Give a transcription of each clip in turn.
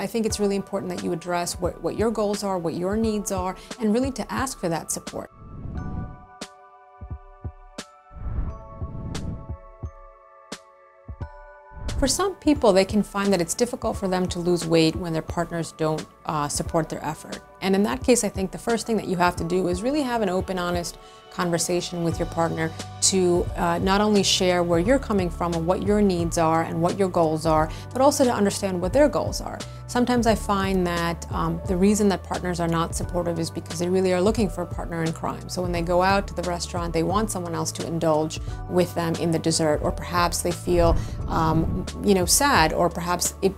I think it's really important that you address what your goals are, what your needs are, and really to ask for that support. For some people, they can find that it's difficult for them to lose weight when their partners don't support their effort. And in that case, I think the first thing that you have to do is really have an open, honest conversation with your partner to not only share where you're coming from and what your needs are and what your goals are, but also to understand what their goals are. Sometimes I find that the reason that partners are not supportive is because they really are looking for a partner in crime. So when they go out to the restaurant, they want someone else to indulge with them in the dessert, or perhaps they feel sad, or perhaps it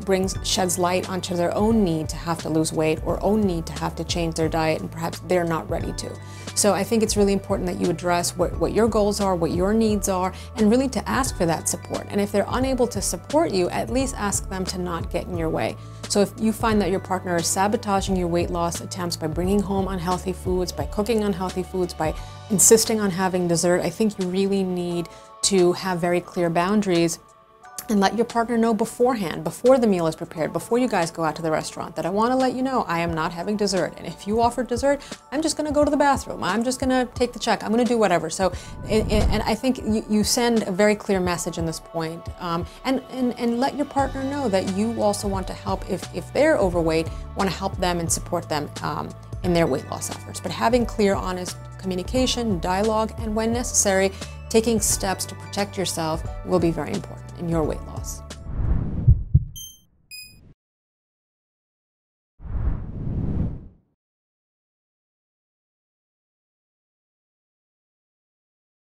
sheds light onto their own need to have to lose weight or own need to have to change their diet, and perhaps they're not ready to. So I think it's really important that you address what your goals are, what your needs are, and really to ask for that support. And if they're unable to support you, at least ask them to not get in your way. So if you find that your partner is sabotaging your weight loss attempts by bringing home unhealthy foods, by cooking unhealthy foods, by insisting on having dessert, I think you really need to have very clear boundaries and let your partner know beforehand, before the meal is prepared, before you guys go out to the restaurant, that I want to let you know I am not having dessert. And if you offer dessert, I'm just going to go to the bathroom. I'm just going to take the check. I'm going to do whatever. So, and I think you send a very clear message in this point, and let your partner know that you also want to help if they're overweight, want to help them and support them in their weight loss efforts. But having clear, honest communication, dialogue, and when necessary, taking steps to protect yourself will be very important in your weight loss.